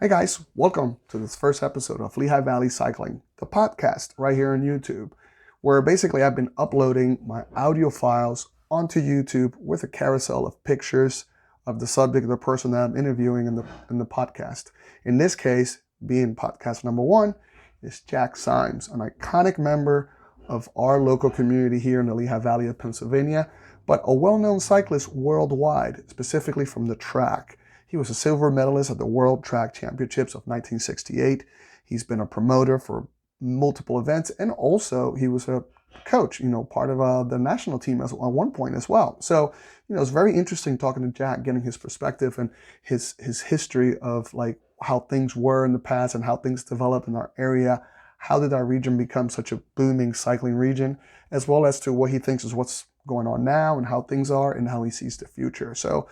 Hey guys, welcome to this first episode of Lehigh Valley Cycling, the podcast right here on YouTube, where basically I've been uploading my audio files onto YouTube with a carousel of pictures of the subject of the person that I'm interviewing in the podcast. In this case, being podcast number one, is Jack Symes, an iconic member of our local community here in the Lehigh Valley of Pennsylvania, but a well-known cyclist worldwide, specifically from the track. He was a silver medalist at the World Track Championships of 1968. He's been a promoter for multiple events, and also he was a coach, part of the national team at one point as well. So, it's very interesting talking to Jack, getting his perspective and his history of like how things were in the past and how things developed in our area. How did our region become such a booming cycling region, as well as to what he thinks is what's going on now and how things are and how he sees the future. So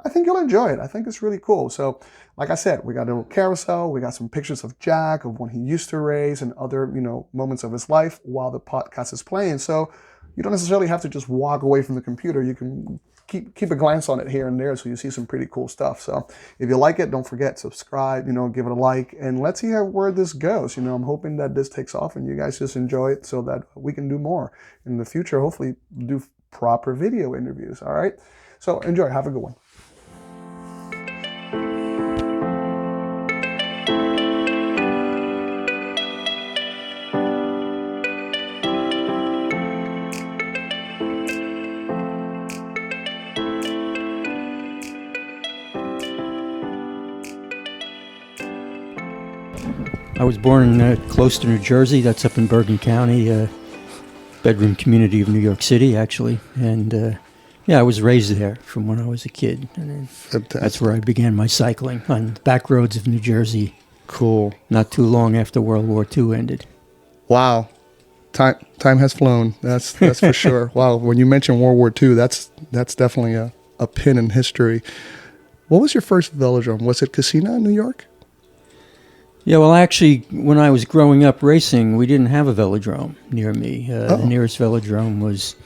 I think you'll enjoy it. I think it's really cool. So, like I said, we got a carousel. We got some pictures of Jack, of when he used to race and other, moments of his life while the podcast is playing. So you don't necessarily have to just walk away from the computer. You can keep a glance on it here and there so you see some pretty cool stuff. So if you like it, don't forget, subscribe, give it a like, and let's see where this goes. I'm hoping that this takes off and you guys just enjoy it so that we can do more in the future. Hopefully do proper video interviews. All right. So enjoy. Have a good one. I was born close to New Jersey. That's up in Bergen County, bedroom community of New York City, actually. And I was raised there from when I was a kid. And that's where I began my cycling on the back roads of New Jersey. Cool. Not too long after World War II ended. Wow. Time has flown. That's for sure. Wow. When you mention World War II, that's definitely a pin in history. What was your first velodrome? Was it Casino in New York? Yeah, well, actually, when I was growing up racing, we didn't have a velodrome near me. The nearest velodrome was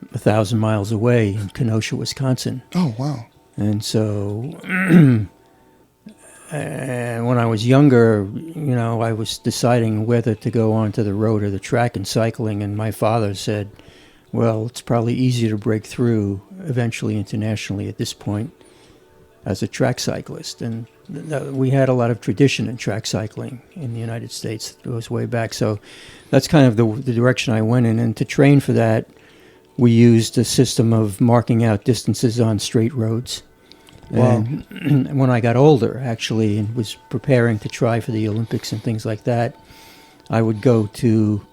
1,000 miles away in Kenosha, Wisconsin. Oh, wow. And so when I was younger, I was deciding whether to go onto the road or the track in cycling, and my father said, well, it's probably easier to break through eventually internationally at this point as a track cyclist. And we had a lot of tradition in track cycling in the United States. It goes way back. So that's kind of the direction I went in. And to train for that, we used a system of marking out distances on straight roads. Wow. And when I got older, actually, and was preparing to try for the Olympics and things like that, I would go to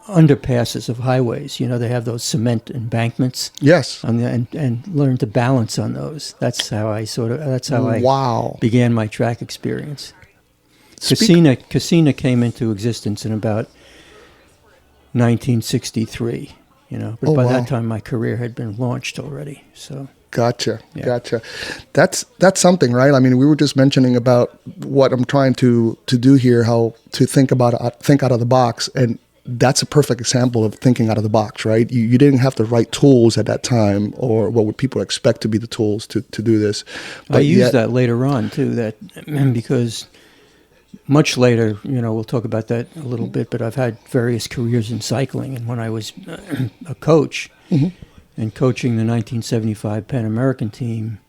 underpasses of highways. They have those cement embankments. Yes. And learn to balance on those. That's how I Wow. began my track experience. Casino came into existence in about 1963. But by that time my career had been launched already. So. Gotcha. Yeah. Gotcha. That's something, right? I mean, we were just mentioning about what I'm trying to do here, how to think out of the box, and that's a perfect example of thinking out of the box, right? You didn't have the right tools at that time, or what would people expect to be the tools to do this. But I used that later on too, because much later, we'll talk about that a little bit, but I've had various careers in cycling. And when I was a coach and coaching the 1975 Pan American team,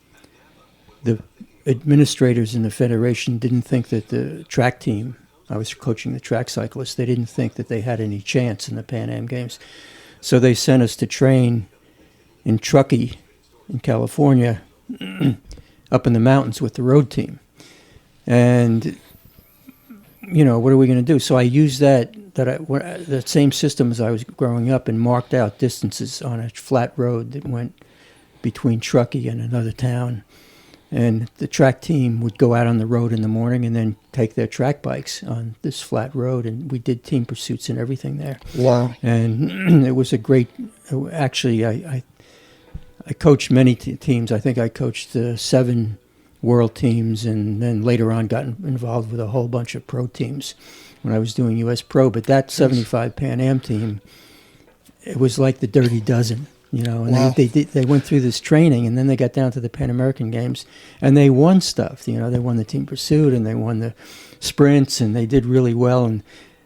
the administrators in the federation didn't think that the track team, I was coaching the track cyclists, they didn't think that they had any chance in the Pan Am Games. So they sent us to train in Truckee in California, up in the mountains with the road team. And, what are we going to do? So I used that same system as I was growing up and marked out distances on a flat road that went between Truckee and another town. And the track team would go out on the road in the morning and then take their track bikes on this flat road. And we did team pursuits and everything there. Wow. And it was a great, actually, I coached many teams. I think I coached 7 world teams, and then later on got involved with a whole bunch of pro teams when I was doing U.S. Pro. But that 75 Pan Am team, it was like the Dirty Dozen. you know, and Wow. they went through this training, and then they got down to the Pan American Games, and they won stuff. You know, they won the team pursuit, and they won the sprints, and they did really well, and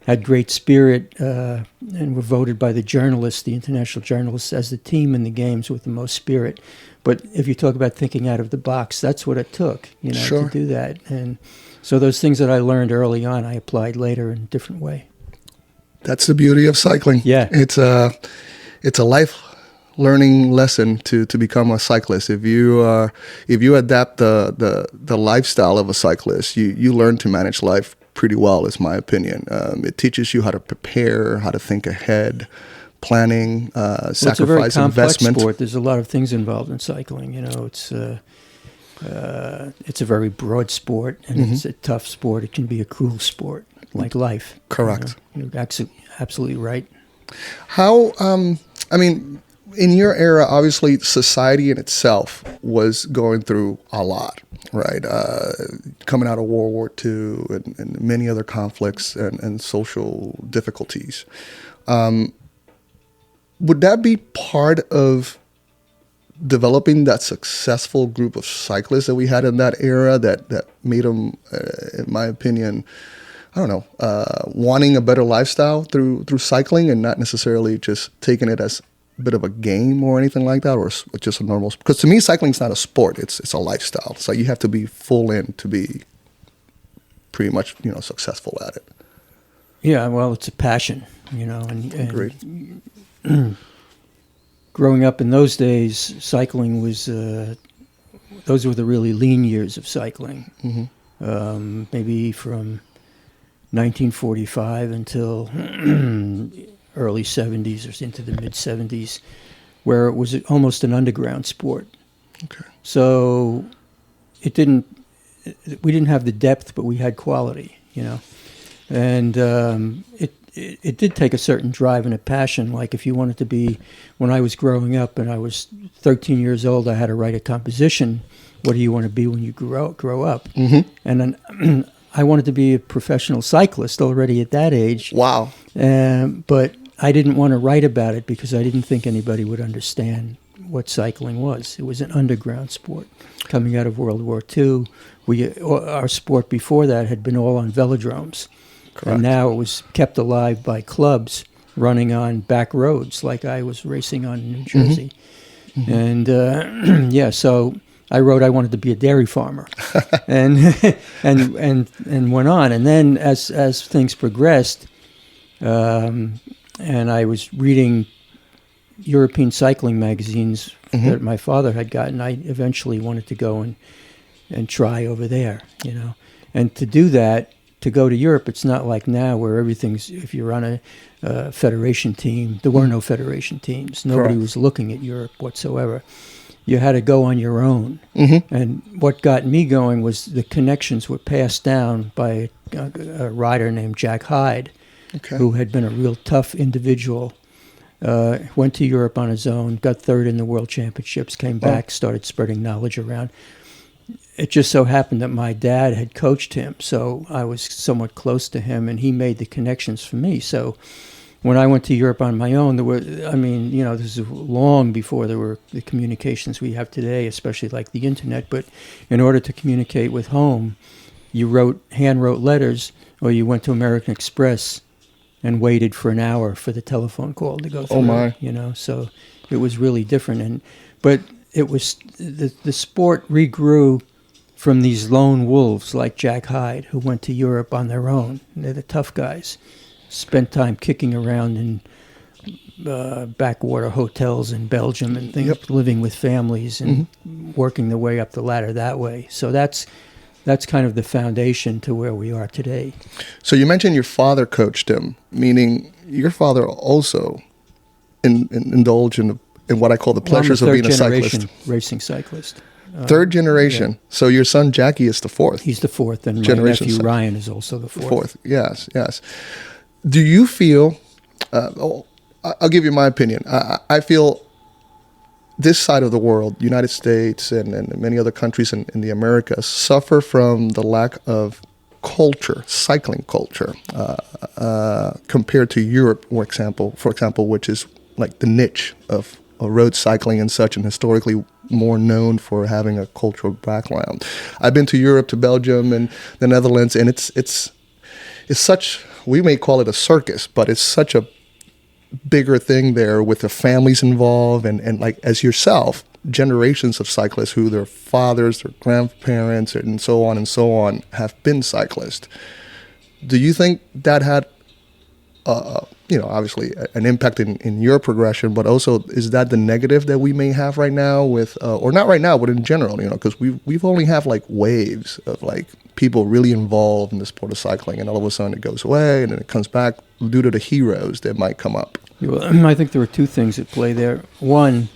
had great spirit, and were voted by the journalists, the international journalists, as the team in the games with the most spirit. But if you talk about thinking out of the box, that's what it took, you know, Sure. to do that. And so those things that I learned early on, I applied later in a different way. That's the beauty of cycling. Yeah. It's a life learning lesson to become a cyclist. If you adapt the lifestyle of a cyclist, you learn to manage life pretty well, is my opinion. It teaches you how to prepare, how to think ahead, planning, It's a very sacrifice, complex investment. sport. There's a lot of things involved in cycling. You know, it's a very broad sport, and it's a tough sport. It can be a cruel sport, like life. Correct. You know, you're absolutely right. How, I mean, in your era, obviously society in itself was going through a lot, right? Coming out of World War II and many other conflicts and social difficulties. Would that be part of developing that successful group of cyclists that we had in that era that made them, in my opinion, I don't know, wanting a better lifestyle through cycling and not necessarily just taking it as a bit of a game or anything like that, or just a normal? Because to me, cycling's not a sport; it's a lifestyle. So you have to be full in to be pretty much, you know, successful at it. Yeah, well, it's a passion, you know. And Agreed. growing up in those days, cycling was those were the really lean years of cycling. Maybe from 1945 until early 70s or into the mid 70s, where it was almost an underground sport. Okay. So we didn't have the depth, but we had quality, you know. And it did take a certain drive and a passion. Like if you wanted to be, when I was growing up and I was 13 years old, I had to write a composition. What do you want to be when you grow up? And then I wanted to be a professional cyclist already at that age. Wow. But I didn't want to write about it because I didn't think anybody would understand what cycling was. It was an underground sport. Coming out of World War II, our sport before that had been all on velodromes. Correct. And now it was kept alive by clubs running on back roads like I was racing on in New Jersey. And so I wrote I wanted to be a dairy farmer, and went on. And then as things progressed, and I was reading European cycling magazines that my father had gotten, I eventually wanted to go and try over there, you know. And to do that, to go to Europe, it's not like now where everything's, if you're on a federation team, there were no federation teams. Nobody was looking at Europe whatsoever. You had to go on your own. And what got me going was the connections were passed down by a rider named Jack Hyde, who had been a real tough individual. Went to Europe on his own, got third in the World Championships, came back, started spreading knowledge around. It just so happened that my dad had coached him, so I was somewhat close to him, and he made the connections for me. So when I went to Europe on my own, this is long before there were the communications we have today, especially like the internet. But in order to communicate with home, you hand-wrote letters, or you went to American Express and waited for an hour for the telephone call to go through. Oh my! You know, so it was really different. But it was the sport regrew from these lone wolves like Jack Hyde, who went to Europe on their own. They're the tough guys. Spent time kicking around in backwater hotels in Belgium and things, living with families and working their way up the ladder that way. So that's kind of the foundation to where we are today. So you mentioned your father coached him, meaning your father also indulged in what I call the pleasures of being a cyclist. Third generation racing cyclist. Third generation. Yeah. So your son Jackie is the fourth. He's the fourth, and my Generation nephew son. Ryan is also the fourth. Fourth, yes. Do you feel, I'll give you my opinion. I feel this side of the world, United States and many other countries in the Americas, suffer from the lack of culture, cycling culture, compared to Europe, for example, which is like the niche of road cycling and such, and historically more known for having a cultural background. I've been to Europe, to Belgium and the Netherlands, and it's such, we may call it a circus, but it's such a bigger thing there with the families involved and like as yourself, generations of cyclists who their fathers, their grandparents, and so on have been cyclists. Do you think that had, obviously an impact in your progression, but also is that the negative that we may have right now with, or not right now, but in general, because we've only have like waves of like people really involved in the sport of cycling, and all of a sudden it goes away and then it comes back due to the heroes that might come up. Well, I think there are two things at play there. One,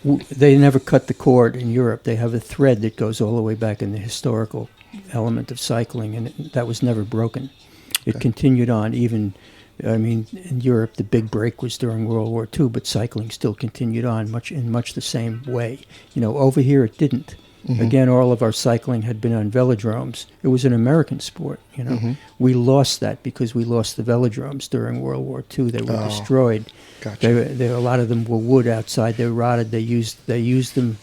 they never cut the cord in Europe. They have a thread that goes all the way back in the historical element of cycling, and that was never broken. It continued on even, in Europe, the big break was during World War II, but cycling still continued on in much the same way. Over here it didn't. Mm-hmm. Again, all of our cycling had been on velodromes. It was an American sport, Mm-hmm. We lost that because we lost the velodromes during World War II. They were destroyed. Gotcha. A lot of them were wood outside. They rotted. They used them,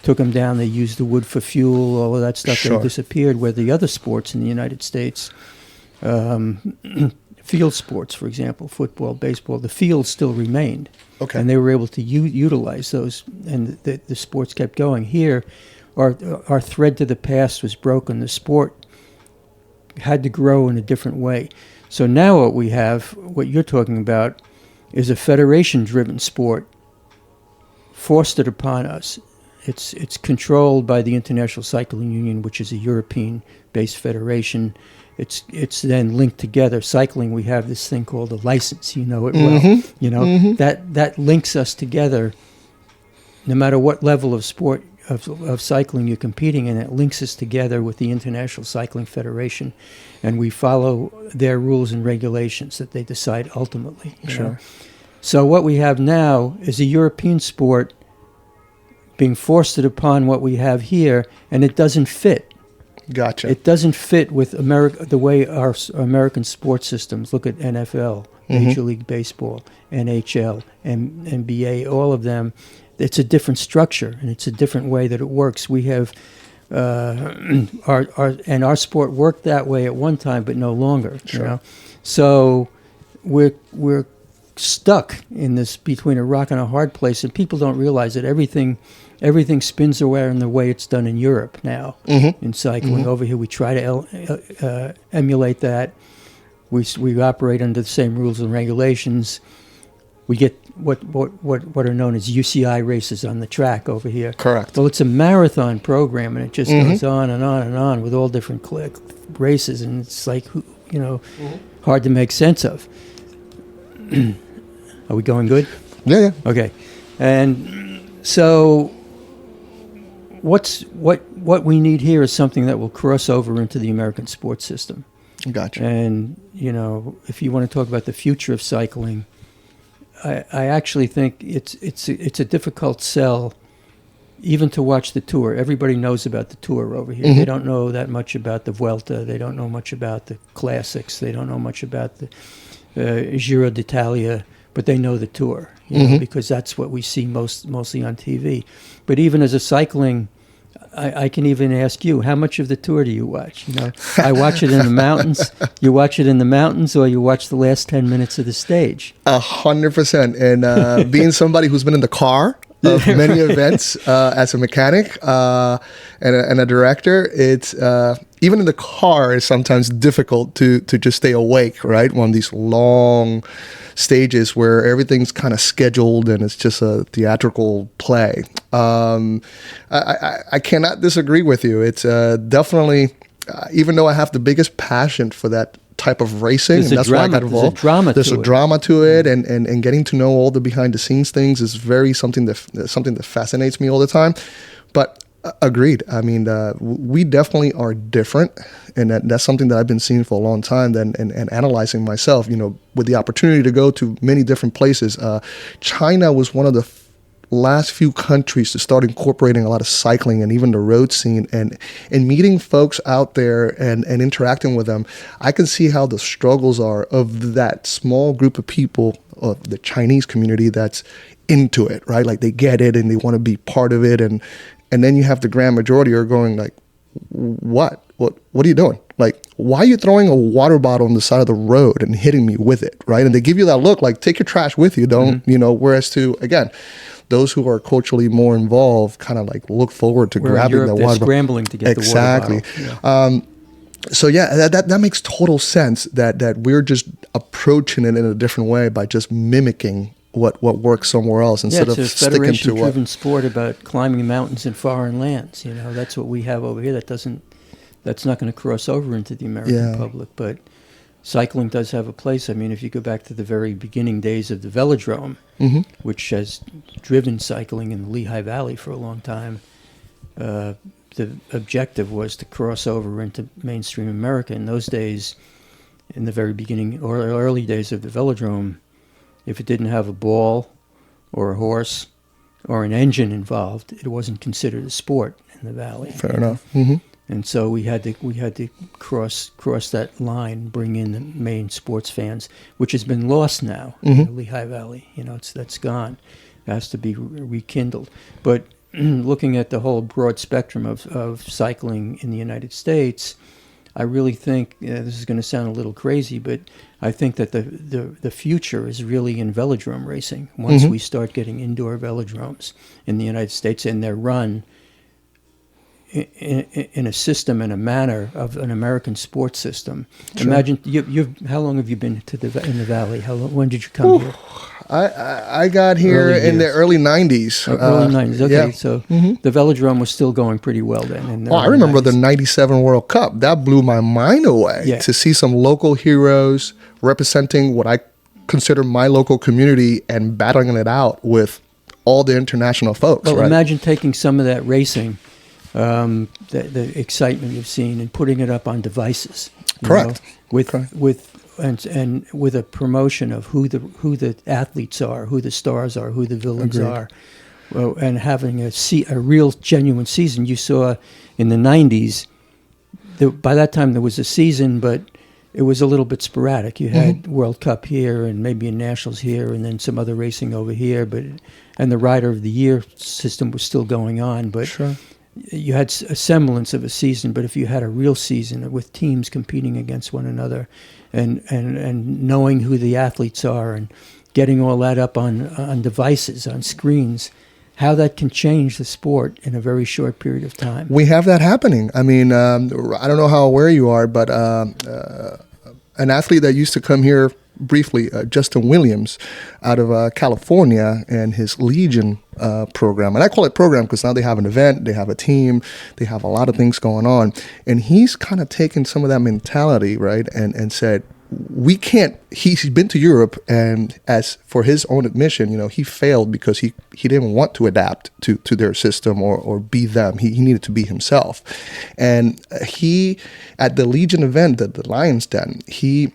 took them down. They used the wood for fuel, all of that stuff. Sure. They disappeared, where the other sports in the United States, field sports, for example, football, baseball, the fields still remained. Okay. And they were able to utilize those, and the sports kept going. Here, our thread to the past was broken. The sport had to grow in a different way. So now what we have, what you're talking about, is a federation-driven sport foisted upon us. It's controlled by the International Cycling Union, which is a European-based federation. It's then linked together. Cycling, we have this thing called a license. You know it well. Mm-hmm. That links us together. No matter what level of sport of cycling you're competing in, it links us together with the International Cycling Federation, and we follow their rules and regulations that they decide ultimately. Sure. So what we have now is a European sport being foisted upon what we have here, and it doesn't fit. Gotcha. It doesn't fit with America, the way our American sports systems look at NFL, mm-hmm. Major League Baseball, NHL, and NBA, all of them. It's a different structure, and it's a different way that it works. We have our sport worked that way at one time, but no longer. Sure. So we're stuck in this between a rock and a hard place, and people don't realize that everything spins around the way it's done in Europe now. Mm-hmm. In cycling, mm-hmm. Over here we try to emulate that. We operate under the same rules and regulations. We get what are known as UCI races on the track over here. Correct. Well, it's a marathon program, and it just mm-hmm. goes on and on and on with all different races, and it's like, mm-hmm. hard to make sense of. Are we going good? Yeah. Okay. And so what we need here is something that will cross over into the American sports system. Gotcha. And, if you want to talk about the future of cycling, I actually think it's a difficult sell even to watch the Tour. Everybody knows about the Tour over here. Mm-hmm. They don't know that much about the Vuelta. They don't know much about the Classics. They don't know much about the Giro d'Italia, but they know the Tour, mm-hmm. because that's what we see mostly on TV. But even as a cycling, I can even ask you, how much of the Tour do you watch? I watch it in the mountains. You watch it in the mountains, or you watch the last 10 minutes of the stage? 100%. And being somebody who's been in the car of many events as a mechanic and a director, it's even in the car, it's sometimes difficult to just stay awake, right? On these long stages where everything's kind of scheduled and it's just a theatrical play. I cannot disagree with you. It's definitely, even though I have the biggest passion for that type of racing, and that's why I got involved. There's a drama to it, and getting to know all the behind the scenes things is something that fascinates me all the time. But agreed. I mean, we definitely are different, and that's something that I've been seeing for a long time. And analyzing myself, with the opportunity to go to many different places. China was one of the last few countries to start incorporating a lot of cycling and even the road scene, and meeting folks out there and interacting with them. I can see how the struggles are of that small group of people of the Chinese community that's into it, right? Like they get it and they want to be part of it. And then you have the grand majority are going like, what are you doing? Like, why are you throwing a water bottle on the side of the road and hitting me with it, right? And they give you that look like, take your trash with you, don't, whereas to, again, those who are culturally more involved kind of like look forward to grabbing the water bottle. Scrambling to get the water bottle. So that makes total sense that we're just approaching it in a different way by just mimicking what works somewhere else instead of it's a sticking to what. federation-driven sport about climbing mountains in foreign lands. That's what we have over here. That's not going to cross over into the American public. But cycling does have a place. I mean, if you go back to the very beginning days of the Velodrome, which has driven cycling in the Lehigh Valley for a long time, the objective was to cross over into mainstream America. In those days, in the very beginning or early days of the Velodrome, if it didn't have a ball or a horse or an engine involved, it wasn't considered a sport in the valley. Fair enough. Mm-hmm. And so we had to cross that line, bring in the main sports fans, which has been lost now in the Lehigh Valley. That's gone. It has to be rekindled. But looking at the whole broad spectrum of cycling in the United States, I really think, this is going to sound a little crazy, but I think that the future is really in velodrome racing. Once we start getting indoor velodromes in the United States and they're run in a system and a manner of an American sports system. Sure. Imagine, how long have you been in the Valley? When did you come here? I got here in the early 90s. Early 90s, okay. Yeah. So the Velodrome was still going pretty well then. I remember the 97 World Cup. That blew my mind away to see some local heroes representing what I consider my local community and battling it out with all the international folks. Well, right? Imagine taking some of that racing, the excitement you've seen, and putting it up on devices. Correct. With a promotion of who the athletes are, who the stars are, who the villains are, and having a real genuine season. You saw in the 90s. By that time there was a season, but it was a little bit sporadic. You had World Cup here and maybe a Nationals here, and then some other racing over here. And the Rider of the Year system was still going on, but. Sure. You had a semblance of a season, but if you had a real season with teams competing against one another and knowing who the athletes are and getting all that up on devices, on screens, how that can change the sport in a very short period of time. We have that happening. I mean, I don't know how aware you are, but an athlete that used to come here briefly, Justin Williams out of California and his Legion program. And I call it program because now they have an event, they have a team, they have a lot of things going on. And he's kind of taken some of that mentality, right, and said, we can't, he's been to Europe, and as for his own admission, he failed because he didn't want to adapt to their system or be them. He needed to be himself. And he, at the Legion event, the Lions Den, he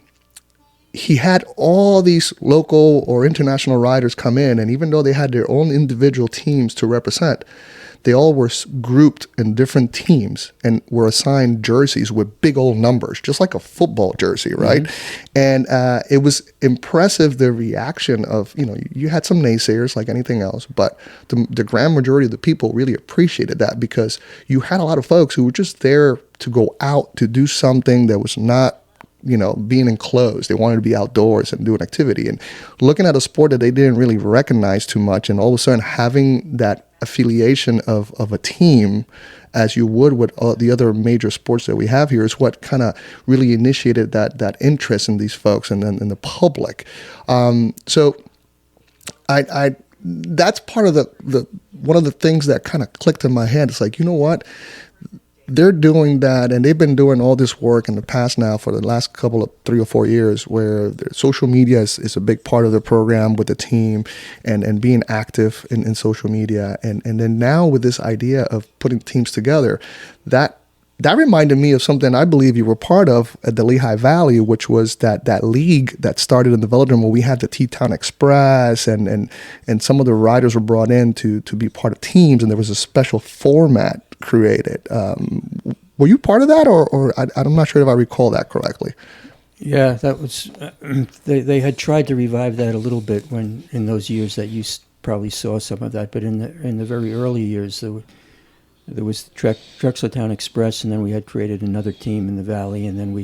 had all these local or international riders come in, and even though they had their own individual teams to represent, they all were grouped in different teams and were assigned jerseys with big old numbers, just like a football jersey, right? And it was impressive, the reaction of, you had some naysayers like anything else, but the grand majority of the people really appreciated that because you had a lot of folks who were just there to go out to do something that was not being enclosed. They wanted to be outdoors and do an activity. And looking at a sport that they didn't really recognize too much, and all of a sudden having that affiliation of a team as you would with the other major sports that we have here is what kind of really initiated that interest in these folks and in the public. So I that's part of the one of the things that kind of clicked in my head. It's like, you know what? They're doing that, and they've been doing all this work in the past now for the last couple of 3 or 4 years, where their social media is a big part of the program with the team and being active in social media. And then now with this idea of putting teams together, that reminded me of something I believe you were part of at the Lehigh Valley, which was that league that started in the Velodrome where we had the T-Town Express and some of the riders were brought in to be part of teams, and there was a special format created. Were you part of that, or I'm not sure if I recall that correctly? Yeah, that was they had tried to revive that a little bit when in those years that you probably saw some of that. But in the very early years, there was the Trexlertown Express, and then we had created another team in the Valley, and then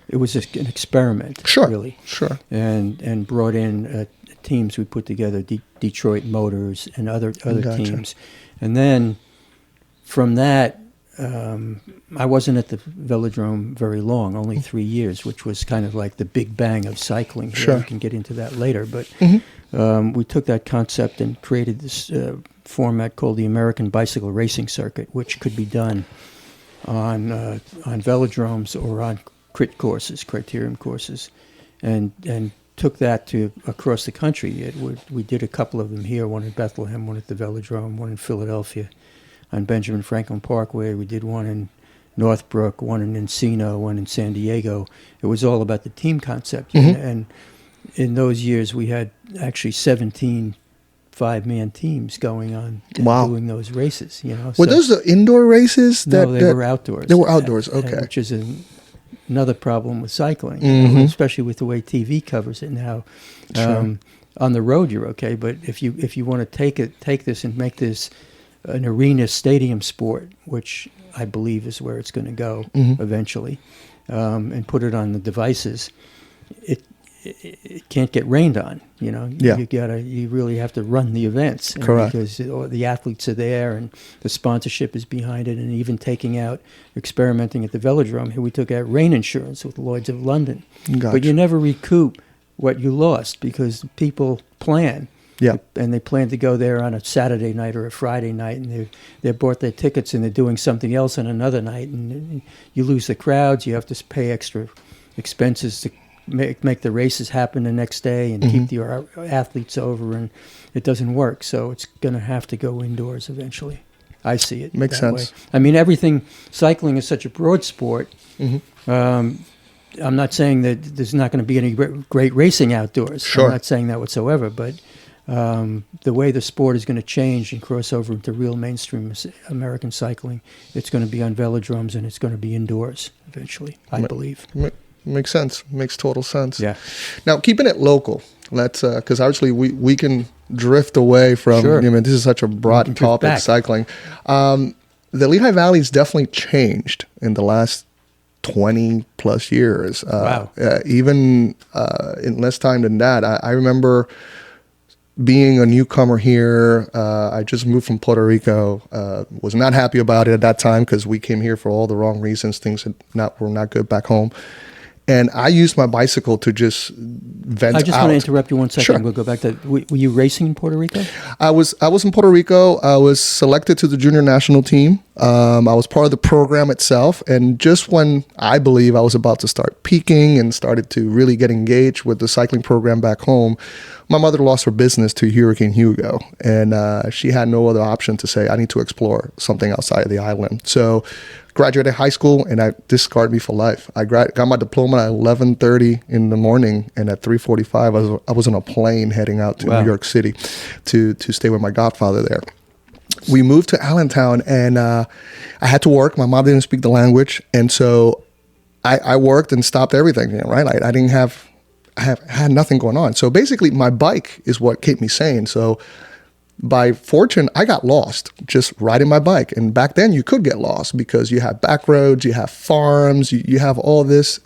it was just an experiment, really. Sure. And brought in teams. We put together Detroit Motors and other Gotcha. teams, and then from that. I wasn't at the Velodrome very long, only 3 years, which was kind of like the big bang of cycling. Sure. We can get into that later. But we took that concept and created this format called the American Bicycle Racing Circuit, which could be done on velodromes or on criterium courses, and took that to across the country. We did a couple of them here, one in Bethlehem, one at the Velodrome, one in Philadelphia. On Benjamin Franklin Parkway, we did one in Northbrook, one in Encino, one in San Diego. It was all about the team concept. And in those years, we had actually 17 5-man teams going on and doing those races. Were those the indoor races? No, they were outdoors. They were outdoors, okay. Which is another problem with cycling, especially with the way TV covers it now. Sure. On the road, you're okay, but if you want to take this and make this an arena stadium sport, which I believe is where it's going to go eventually, and put it on the devices, it can't get rained on. You really have to run the events. Correct. Because the athletes are there and the sponsorship is behind it, and even experimenting at the Velodrome. Here we took out rain insurance with Lloyd's of London. Gotcha. But you never recoup what you lost because people plan. Yeah. And they plan to go there on a Saturday night or a Friday night, and they bought their tickets and they're doing something else on another night, and you lose the crowds. You have to pay extra expenses to make the races happen the next day and keep the athletes over, and it doesn't work. So it's going to have to go indoors eventually. I see it. Makes sense. Way. I mean, cycling is such a broad sport. I'm not saying that there's not going to be any great racing outdoors. Sure. I'm not saying that whatsoever, but the way the sport is going to change and cross over into real mainstream American cycling, it's going to be on velodromes and it's going to be indoors eventually, I believe. Makes sense. Makes total sense. Yeah. Now, keeping it local, let's because obviously we can drift away from. Sure. This is such a broad topic, cycling. The Lehigh Valley's definitely changed in the last 20 plus years. Wow. Even in less time than that, I remember being a newcomer here. I just moved from Puerto Rico. Was not happy about it at that time because we came here for all the wrong reasons. Things were not good back home. And I used my bicycle to just vent out. I just want to interrupt you one second. Sure. We'll go back to, were you racing in Puerto Rico? I was in Puerto Rico. I was selected to the junior national team. I was part of the program itself. And just when I believe I was about to start peaking and started to really get engaged with the cycling program back home, my mother lost her business to Hurricane Hugo. And she had no other option to say, I need to explore something outside of the island. So graduated high school, and this scarred me for life. I got my diploma at 11:30 in the morning, and at 3:45, I was on a plane heading out to New York City to stay with my godfather there. We moved to Allentown, and I had to work. My mom didn't speak the language, and so I worked and stopped everything. Right? I had nothing going on. So basically, my bike is what kept me sane. So by fortune, I got lost just riding my bike. And back then you could get lost because you have back roads, you have farms, you have all this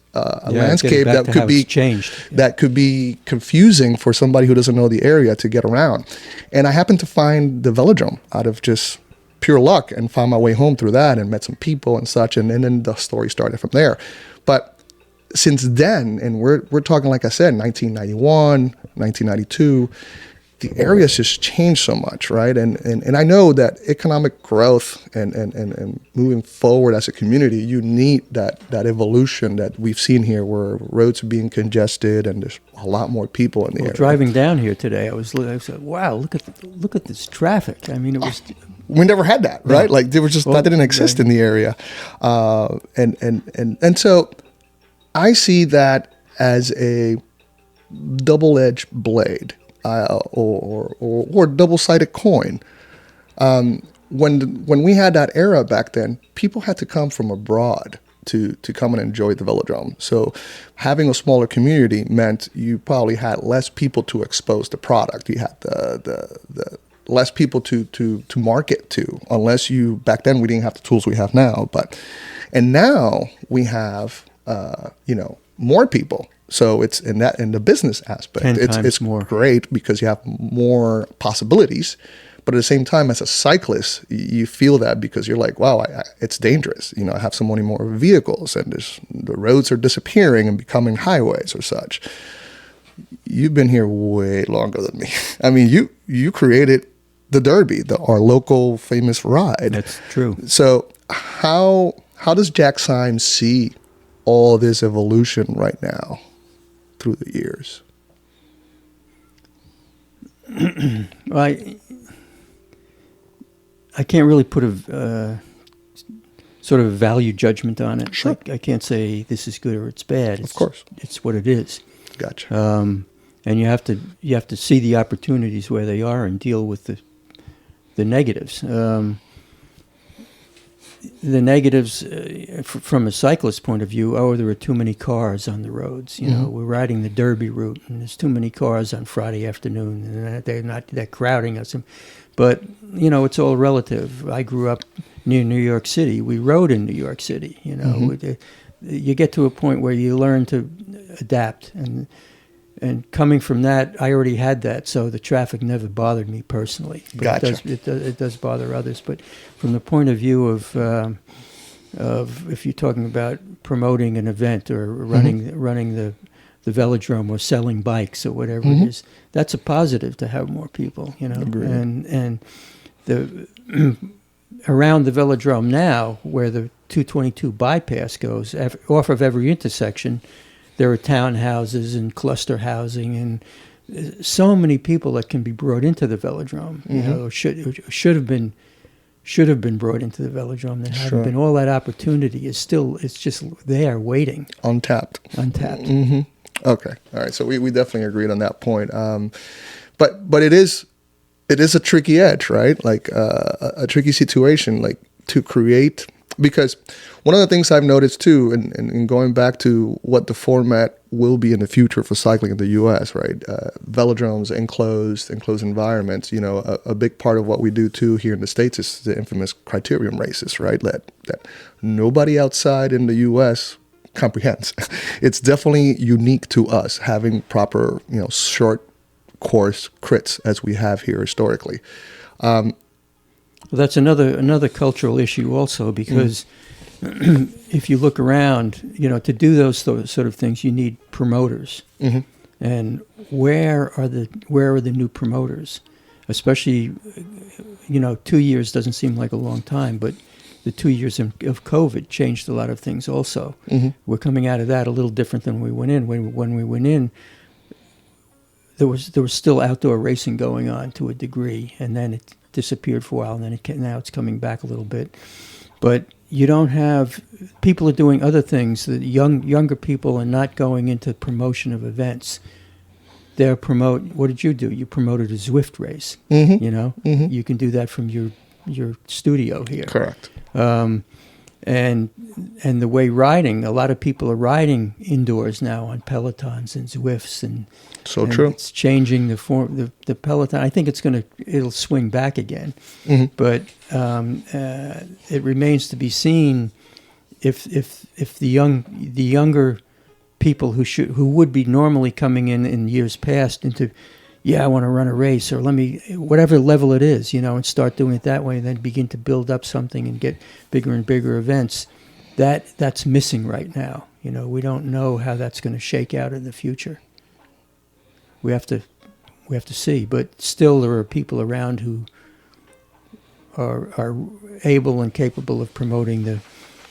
landscape that could be changed. That could be confusing for somebody who doesn't know the area to get around. And I happened to find the Velodrome out of just pure luck and found my way home through that and met some people and such. And then the story started from there. But since then, and we're talking, like I said, 1991, 1992, the area's just changed so much, right? And I know that economic growth and moving forward as a community, you need that evolution that we've seen here, where roads are being congested and there's a lot more people in the area. Driving down here today, I said, "Wow, look at this traffic." I mean, it was. We never had that, right? Yeah. Like there was that didn't exist in the area, and so I see that as a double-edged blade. Or double-sided coin. When we had that era back then, people had to come from abroad to come and enjoy the Velodrome. So having a smaller community meant you probably had less people to expose the product. You had the less people to market to, unless you, back then we didn't have the tools we have now, and now we have more people. So it's in the business aspect, 10 times it's more. great because you have more possibilities. But at the same time, as a cyclist, you feel that because you're like, wow, it's dangerous. I have so many more vehicles, and the roads are disappearing and becoming highways or such. You've been here way longer than me. I mean, you created the Derby, our local famous ride. That's true. So how does Jack Symes see all this evolution right now through the years? Well, I can't really put a sort of a value judgment on it. Sure. I can't say this is good or it's bad. Of course. It's what it is. Gotcha. And you have to see the opportunities where they are and deal with the negatives. The negatives, from a cyclist point of view, there are too many cars on the roads. We're riding the Derby route, and there's too many cars on Friday afternoon, and they're crowding us. But it's all relative. I grew up near New York City. We rode in New York City. You get to a point where you learn to adapt, and coming from that, I already had that, so the traffic never bothered me personally. But Gotcha. It does bother others. But from the point of view of if you're talking about promoting an event or running the Velodrome or selling bikes or whatever it is, that's a positive to have more people. Agreed. And the around the Velodrome now, where the 222 bypass goes off of every intersection, there are townhouses and cluster housing and so many people that can be brought into the Velodrome. Should have been brought into the Velodrome. There haven't been. All that opportunity it's just there waiting. Untapped. Mm-hmm. Okay. All right. So we definitely agreed on that point. But it is a tricky edge, right? Like a tricky situation, like to create. Because one of the things I've noticed too, and going back to what the format will be in the future for cycling in the U.S., right? Velodromes, enclosed environments. A big part of what we do too here in the States is the infamous criterium races, right? That nobody outside in the U.S. comprehends. It's definitely unique to us having proper, short course crits as we have here historically. Well, that's another cultural issue also, because if you look around, to do those sort of things, you need promoters. Mm-hmm. And where are the new promoters? Especially, 2 years doesn't seem like a long time, but the 2 years of COVID changed a lot of things also. Mm-hmm. We're coming out of that a little different than we went in. When we went in, there was still outdoor racing going on to a degree, and then it disappeared for a while, and then now it's coming back a little bit. But you don't have people are doing other things. The younger people are not going into promotion of events. They're what did you do? You promoted a Zwift race. Mm-hmm. Mm-hmm. You can do that from your studio here. Correct. And the way riding, a lot of people are riding indoors now on Pelotons and Zwifts, and true. It's changing the form. The Peloton, I think it'll swing back again, mm-hmm. But it remains to be seen if the younger people who would be normally coming in years past into, I want to run a race, or whatever level it is, and start doing it that way, and then begin to build up something and get bigger and bigger events. That's missing right now. We don't know how that's going to shake out in the future. We have to see, but still there are people around who are able and capable of promoting the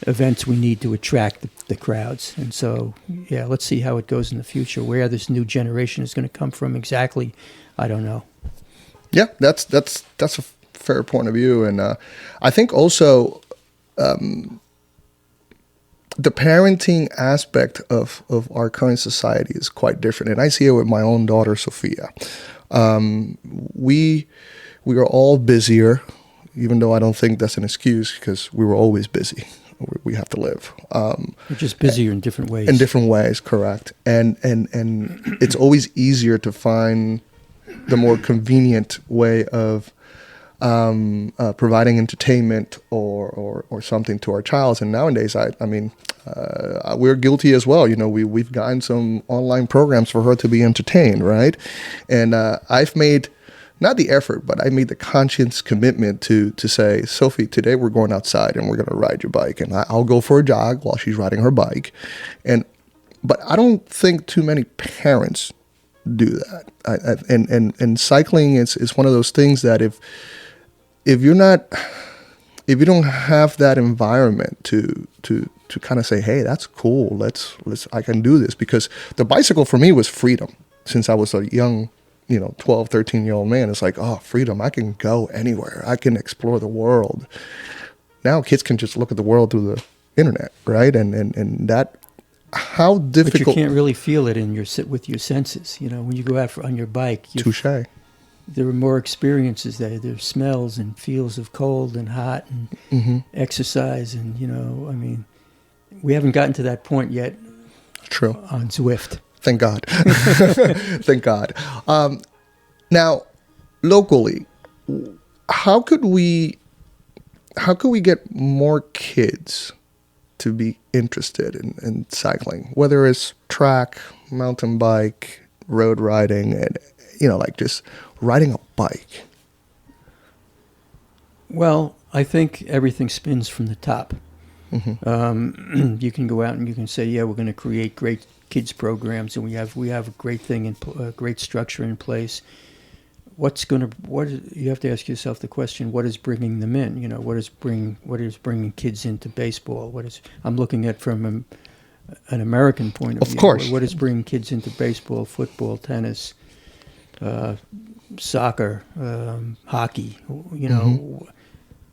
events we need to attract the crowds. And so, let's see how it goes in the future. Where this new generation is going to come from exactly, I don't know. Yeah, that's a fair point of view. And I think also the parenting aspect of our current society is quite different. And I see it with my own daughter, Sophia. We are all busier, even though I don't think that's an excuse, because we were always busy. we have to live. We're just busier in different ways. In different ways, correct. And it's always easier to find the more convenient way of providing entertainment or something to our child. And nowadays, I mean, we're guilty as well. You know, we've gotten some online programs for her to be entertained, right? And I've made not the effort, but I made the conscious commitment to say, Sophie, today we're going outside and we're going to ride your bike, and I'll go for a jog while she's riding her bike. But I don't think too many parents do that. And cycling is one of those things that if you don't have that environment to kind of say, hey, that's cool, I can do this, because the bicycle for me was freedom. Since I was a young 12, 13-year-old man, it's like, oh, freedom. I can go anywhere. I can explore the world. Now kids can just look at the world through the internet, right? And that, how difficult. But you can't really feel it with your senses. You know, when you go out on your bike. Touche. There are more experiences there. There's smells and feels of cold and hot and exercise. And, I mean, we haven't gotten to that point yet. True. On Zwift. Thank God. Thank God. Now, locally, how could we get more kids to be interested in cycling, whether it's track, mountain bike, road riding, and like just riding a bike? Well, I think everything spins from the top. Mm-hmm. You can go out and you can say, yeah, we're going to create great kids programs, and we have a great thing and great structure in place. You have to ask yourself the question: what is bringing them in? What is bringing kids into baseball? I'm looking at from an American point of view. Of course. What is bringing kids into baseball, football, tennis, soccer, hockey?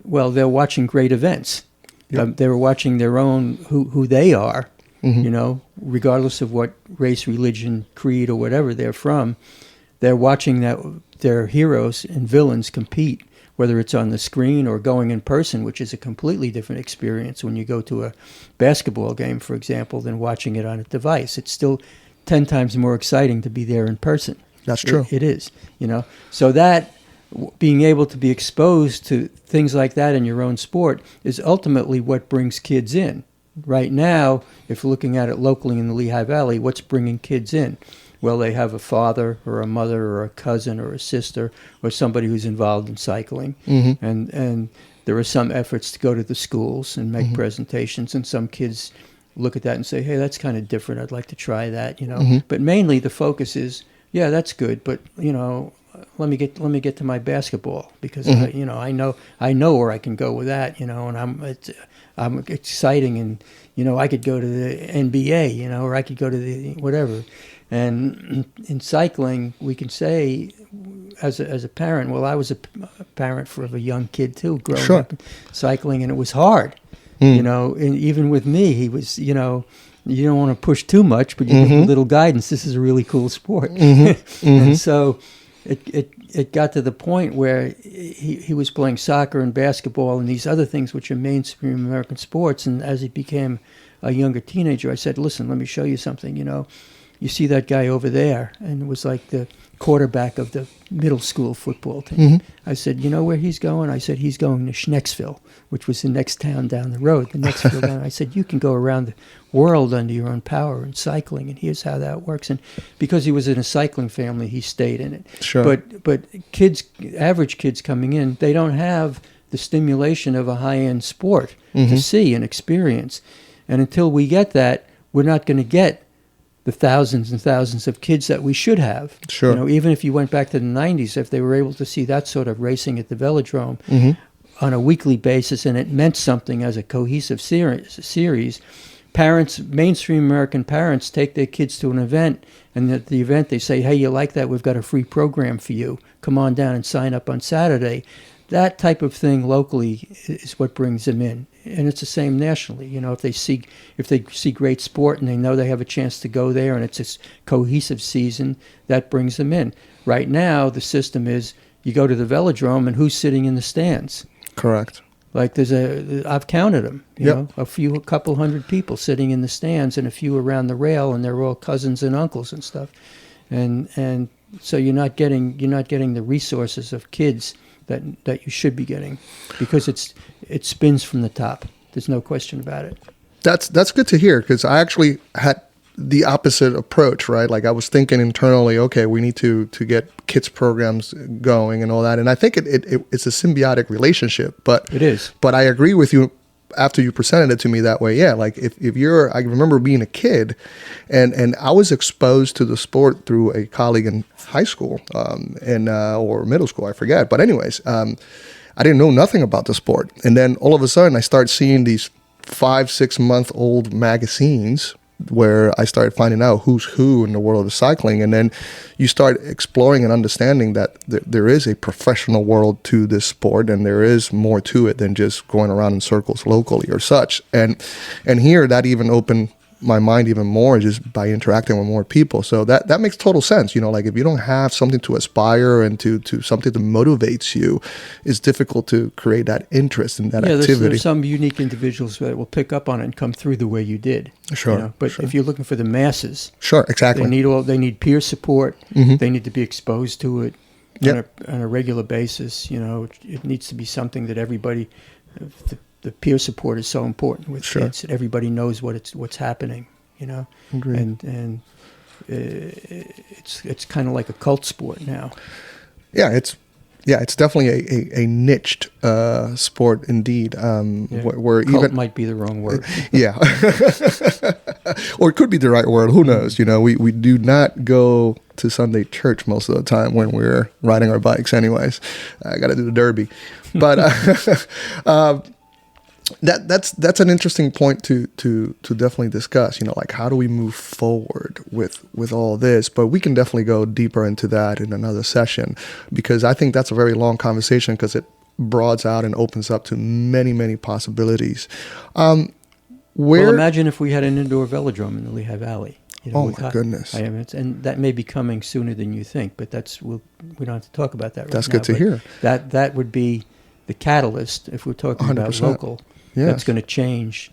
Well, they're watching great events. Yep. They're watching their own who they are. Mm-hmm. Regardless of what race, religion, creed, or whatever they're from, they're watching their heroes and villains compete, whether it's on the screen or going in person, which is a completely different experience when you go to a basketball game, for example, than watching it on a device. It's still 10 times more exciting to be there in person. That's true. It is, So that being able to be exposed to things like that in your own sport is ultimately what brings kids in. Right now, if we're looking at it locally in the Lehigh Valley, what's bringing kids in? Well, they have a father or a mother or a cousin or a sister or somebody who's involved in cycling. Mm-hmm. And there are some efforts to go to the schools and make presentations, and some kids look at that and say, hey, that's kind of different. I'd like to try that, But mainly the focus is, yeah, that's good, but, let me get to my basketball, because I know where I can go with that, and I'm exciting, and I could go to the NBA, or I could go to the whatever. And in cycling, we can say, as a parent, well, I was a parent for a young kid too, growing up cycling, and it was hard, and even with me, he was, you don't want to push too much, but you give a little guidance. This is a really cool sport, and so. It got to the point where he was playing soccer and basketball and these other things which are mainstream American sports. And as he became a younger teenager, I said, listen, let me show you something. You see that guy over there? And it was like the quarterback of the middle school football team. Mm-hmm. I said, you know where he's going? I said, he's going to Schnecksville, which was the next town down the road. The next field down. I said, you can go around the world under your own power in cycling, and here's how that works. And because he was in a cycling family, he stayed in it. Sure. But average kids coming in, they don't have the stimulation of a high-end sport to see and experience. And until we get that, we're not going to get the thousands and thousands of kids that we should have. Sure. Even if you went back to the 90s, if they were able to see that sort of racing at the Velodrome on a weekly basis, and it meant something as a cohesive series, parents, mainstream American parents, take their kids to an event, and at the event they say, hey, you like that? We've got a free program for you. Come on down and sign up on Saturday. That type of thing locally is what brings them in. And it's the same nationally. If they see great sport and they know they have a chance to go there and it's a cohesive season, that brings them in. Right now, the system is you go to the Velodrome and who's sitting in the stands? Correct. Like I've counted them, you Yep. know, a couple hundred people sitting in the stands and a few around the rail, and they're all cousins and uncles and stuff. And so you're not getting the resources of kids that you should be getting, because it spins from the top. There's no question about it. That's good to hear, because I actually had the opposite approach, right? Like I was thinking internally, okay, we need to get kids programs going and all that. And I think it's a symbiotic relationship, but It is. But I agree with you after you presented it to me that way. Yeah, like if you're, I remember being a kid, and I was exposed to the sport through a colleague in high school, or middle school, I forget. But anyways, I didn't know nothing about the sport, and then all of a sudden I start seeing these 5-6 month old magazines where I started finding out who's who in the world of cycling. And then you start exploring and understanding that there is a professional world to this sport, and there is more to it than just going around in circles locally or such. And here that even opened my mind even more just by interacting with more people. So that makes total sense. You know, like if you don't have something to aspire and to something that motivates you, it's difficult to create that interest in that activity. There's some unique individuals that will pick up on it and come through the way you did. Sure. You know? But if you're looking for the masses, sure, exactly. they need peer support. Mm-hmm. They need to be exposed to it on a regular basis. You know, it needs to be something that everybody. The peer support is so important with kids. That everybody knows what's happening. You know, Agreed. and it's kind of like a cult sport now. Yeah, it's definitely a niched sport indeed. Where cult even might be the wrong word. Yeah, or it could be the right word. Who knows? You know, we do not go to Sunday church most of the time when we're riding our bikes. Anyways, I got to do the derby, but. That's an interesting point to definitely discuss. You know, like how do we move forward with all this? But we can definitely go deeper into that in another session, because I think that's a very long conversation, because it broadens out and opens up to many possibilities. Well, imagine if we had an indoor velodrome in the Lehigh Valley. You know, my goodness! And that may be coming sooner than you think, but we don't have to talk about that right now. That's good to hear. That would be the catalyst if we're talking 100%. About local. Yes. That's going to change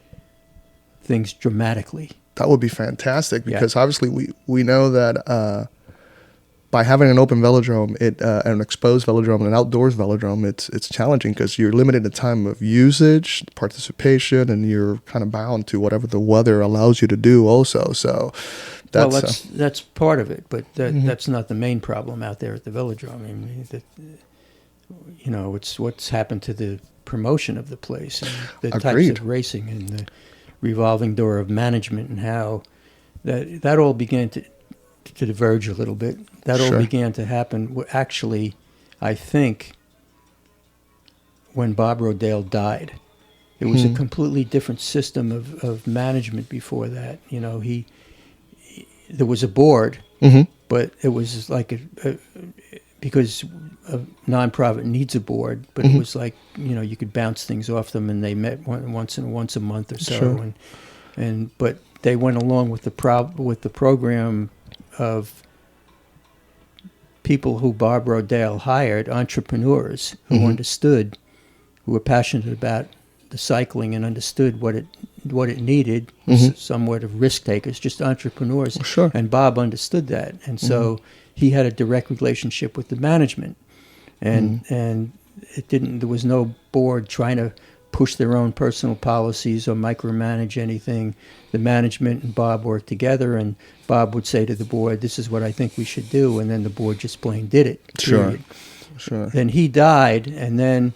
things dramatically. That would be fantastic, because obviously we know that by having an open velodrome, an exposed velodrome, and an outdoors velodrome, it's challenging, because you're limited to time of usage, participation, and you're kind of bound to whatever the weather allows you to do also. So that's part of it, but mm-hmm. that's not the main problem out there at the velodrome. I mean, you know, it's what's happened to the promotion of the place and the types of racing and the revolving door of management, and how that all began to diverge a little bit. That all began to happen actually, I think, when Bob Rodale died. It was a completely different system of management before that. You know, there was a board, mm-hmm. but it was like because a nonprofit needs a board, but mm-hmm. it was like, you know, you could bounce things off them, and they met once a month or so, but they went along with the program of people who Bob Rodale hired, entrepreneurs who mm-hmm. understood, who were passionate about the cycling and understood what it needed, mm-hmm. somewhat of risk takers, just entrepreneurs. Sure. And Bob understood that, and so. Mm-hmm. He had a direct relationship with the management, and it didn't. There was no board trying to push their own personal policies or micromanage anything. The management and Bob worked together, and Bob would say to the board, "This is what I think we should do," and then the board just plain did it. Period. Sure. Then he died, and then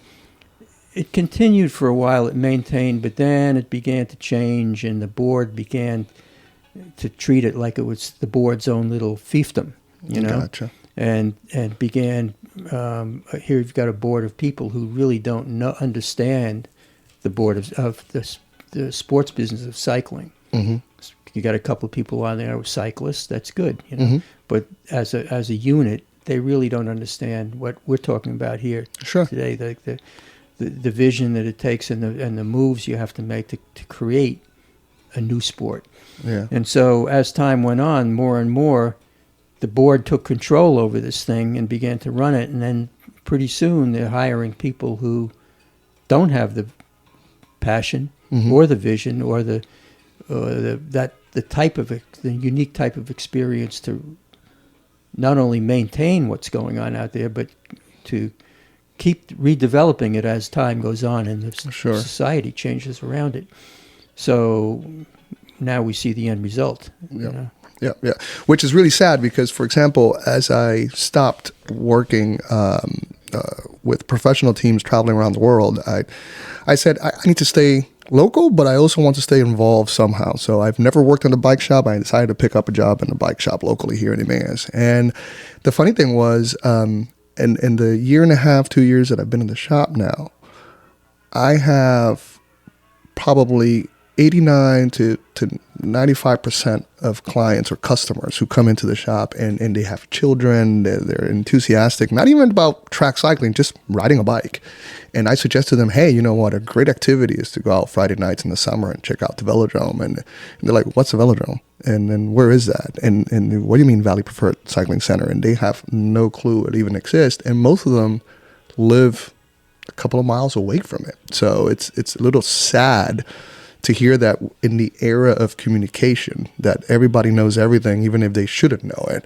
it continued for a while. It maintained, but then it began to change, and the board began to treat it like it was the board's own little fiefdom. You know, gotcha. and began. Here you've got a board of people who really don't understand the board of the sports business of cycling. Mm-hmm. You got a couple of people on there who are cyclists. That's good, you know. Mm-hmm. But as a unit, they really don't understand what we're talking about here today. The vision that it takes and the moves you have to make to create a new sport. Yeah. And so as time went on, more and more, the board took control over this thing and began to run it, and then pretty soon they're hiring people who don't have passion or the vision or the unique type of experience to not only maintain what's going on out there, but to keep redeveloping it as time goes on and the society changes around it. So now we see the end result. Yeah. Yeah. Which is really sad because, for example, as I stopped working with professional teams traveling around the world, I said, I need to stay local, but I also want to stay involved somehow. So I've never worked in a bike shop. I decided to pick up a job in a bike shop locally here in Emmaus. And the funny thing was, in the year and a half, 2 years that I've been in the shop now, I have probably 89 to 95% of clients or customers who come into the shop and they have children, they're enthusiastic, not even about track cycling, just riding a bike. And I suggest to them, hey, you know what, a great activity is to go out Friday nights in the summer and check out the Velodrome. And they're like, what's the Velodrome? And then where is that? And what do you mean Valley Preferred Cycling Center? And they have no clue it even exists. And most of them live a couple of miles away from it. So it's a little sad to hear that in the era of communication, that everybody knows everything, even if they shouldn't know it.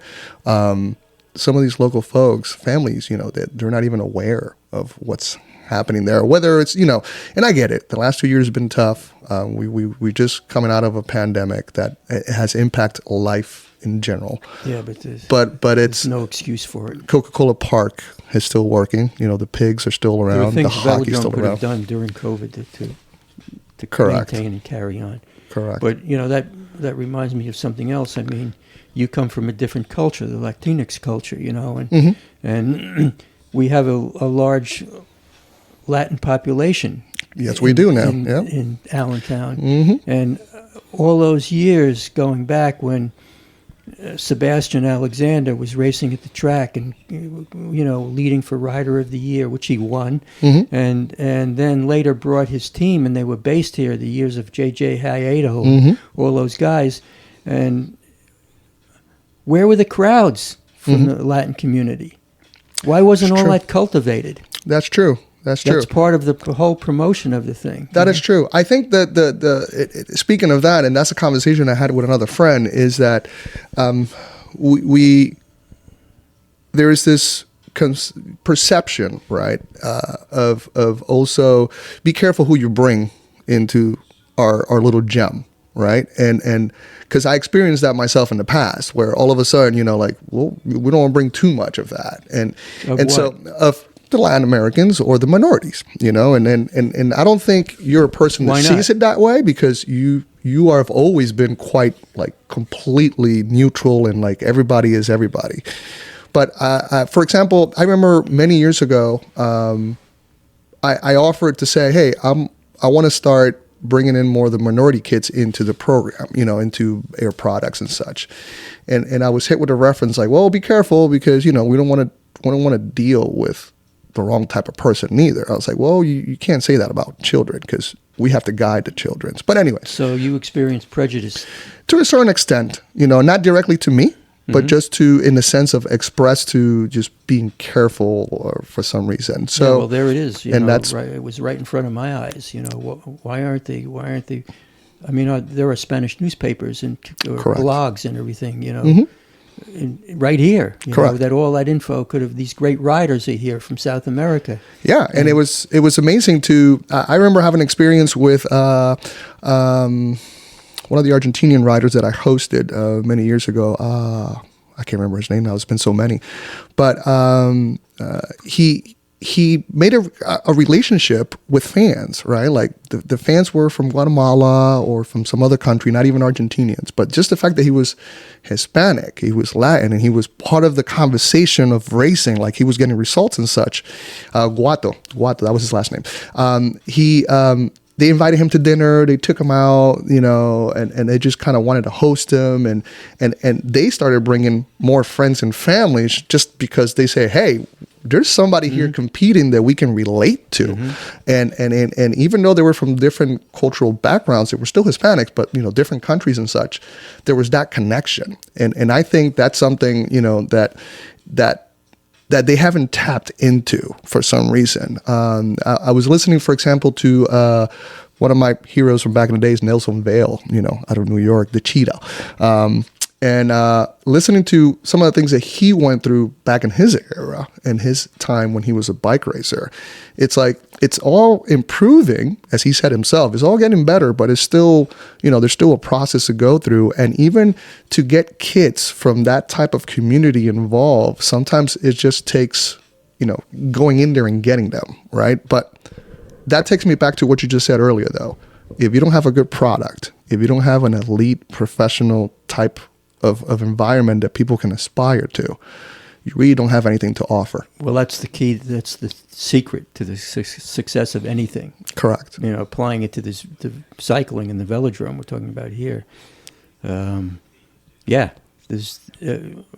Some of these local folks, families, they're not even aware of what's happening there. Whether it's, and I get it. The last 2 years have been tough. We just coming out of a pandemic that has impacted life in general. Yeah, but it's no excuse for it. Coca-Cola Park is still working. The pigs are still around. There are things the hockey's still could around. have done during COVID to Correct. maintain and carry on. Correct. But that reminds me of something else. I mean, you come from a different culture, the Latinx culture, and we have a large Latin population. Yes, we do now. In Allentown, and all those years going back when Sebastian Alexander was racing at the track and leading for Rider of the Year, which he won, and then later brought his team, and they were based here. The years of J.J. Hayedo, all those guys, and where were the crowds from the Latin community? Why wasn't all that cultivated? That's true. That's true. That's part of the whole promotion of the thing. That is true. I think that speaking of that, and that's a conversation I had with another friend, is that there is this perception, right, of also be careful who you bring into our little gem, right, and because I experienced that myself in the past, where all of a sudden, we don't want to bring too much of that, and so of the Latin Americans or the minorities, and I don't think you're a person that sees it that way, because you have always been quite completely neutral and everybody is everybody. But for example, I remember many years ago, I offered to say, hey, I want to start bringing in more of the minority kids into the program, into Air Products and such, and I was hit with a reference well, be careful, because we don't want to deal with the wrong type of person either. I was like, well, you can't say that about children, because we have to guide the children. But anyway. So you experienced prejudice? To a certain extent, not directly to me, but just in the sense of express to just being careful or for some reason. So well, there it is. That's right. It was right in front of my eyes. Why aren't they? I mean, there are Spanish newspapers and blogs and everything. Right here, that all that info could have. These great riders are here from South America. Yeah, and it was amazing to. I remember having an experience with one of the Argentinian riders that I hosted many years ago. I can't remember his name now. It's been so many, but he made a relationship with fans, right? Like the fans were from Guatemala or from some other country, not even Argentinians, but just the fact that he was Hispanic, he was Latin, and he was part of the conversation of racing, like he was getting results and such. Guato, that was his last name. They invited him to dinner. They took him out, and they just kind of wanted to host him, and they started bringing more friends and families just because they say, hey, there's somebody here competing that we can relate to, and even though they were from different cultural backgrounds, they were still Hispanics, but different countries and such. There was that connection, and I think that's something that they haven't tapped into for some reason. I was listening, for example, to one of my heroes from back in the days, Nelson Vale, out of New York, the cheetah. And listening to some of the things that he went through back in his era and his time when he was a bike racer, it's like it's all improving, as he said himself. It's all getting better, but it's still, there's still a process to go through. And even to get kids from that type of community involved, sometimes it just takes, going in there and getting them, right? But that takes me back to what you just said earlier, though. If you don't have a good product, if you don't have an elite professional type of environment that people can aspire to, you really don't have anything to offer. Well, that's the key. That's the secret to the success of anything. Correct. Applying it to the cycling and the velodrome we're talking about here. There's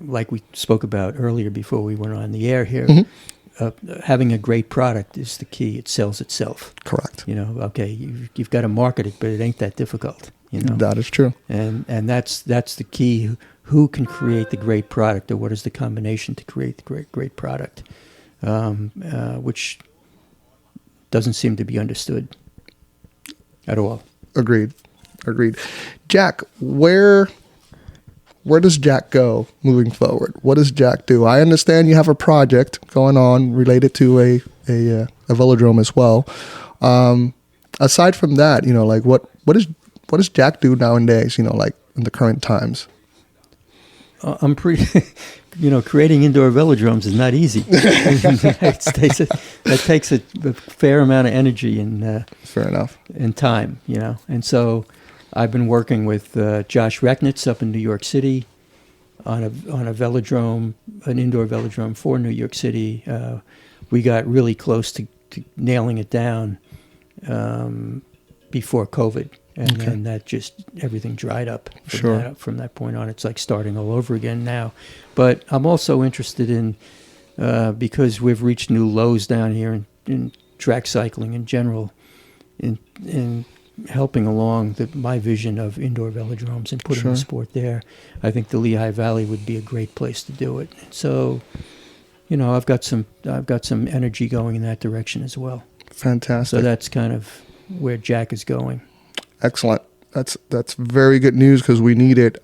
like we spoke about earlier before we went on the air here. Having a great product is the key. It sells itself. Correct. Okay, you've got to market it, but it ain't that difficult. That is true. And that's the key. Who can create the great product, or what is the combination to create the great product, which doesn't seem to be understood at all. Agreed. Jack, where does Jack go moving forward? What does Jack do? I understand you have a project going on related to a velodrome as well. Aside from that, what does Jack do nowadays, like in the current times? I'm pretty, creating indoor velodromes is not easy. That takes a fair amount of energy and fair enough, and time, And so I've been working with Josh Recknitz up in New York City on a velodrome, an indoor velodrome for New York City. We got really close to nailing it down before COVID. And then that just, everything dried up from that point on. It's like starting all over again now. But I'm also interested in, because we've reached new lows down here in track cycling in general, in helping along my vision of indoor velodromes and putting the sport there. I think the Lehigh Valley would be a great place to do it. So, I've got some energy going in that direction as well. Fantastic. So that's kind of where Jack is going. Excellent. That's very good news because we need it.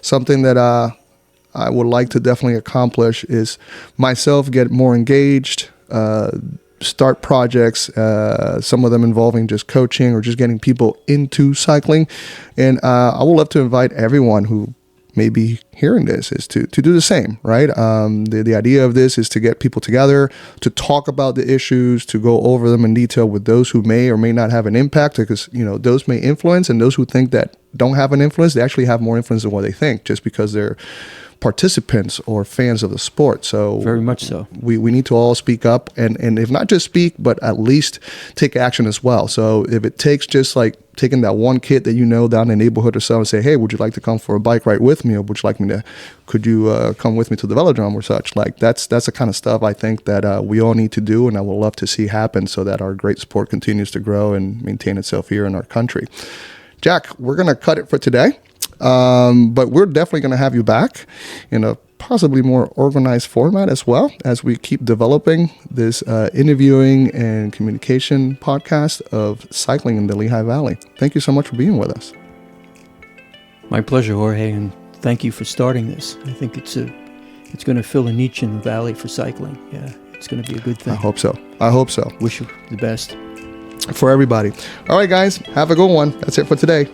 Something that I would like to definitely accomplish is myself get more engaged, start projects, some of them involving just coaching or just getting people into cycling. And I would love to invite everyone who may be hearing this is to do the same, right? The idea of this is to get people together, to talk about the issues, to go over them in detail with those who may or may not have an impact, because, those may influence, and those who think that don't have an influence, they actually have more influence than what they think, just because they're participants or fans of the sport. So very much so. We need to all speak up, and if not just speak, but at least take action as well. So if it takes just like taking that one kid that down in the neighborhood or so and say, hey, would you like to come for a bike ride with me, or would you like me to, could you come with me to the velodrome or such? Like that's the kind of stuff I think that we all need to do, and I would love to see happen so that our great sport continues to grow and maintain itself here in our country. Jack, we're going to cut it for today. But we're definitely going to have you back in a possibly more organized format as well, as we keep developing this interviewing and communication podcast of cycling in the Lehigh Valley. Thank you so much for being with us. My pleasure, Jorge, and thank you for starting this. I think it's going to fill a niche in the valley for cycling. Yeah, it's going to be a good thing. I hope so. Wish you the best. For everybody. All right, guys, have a good one. That's it for today.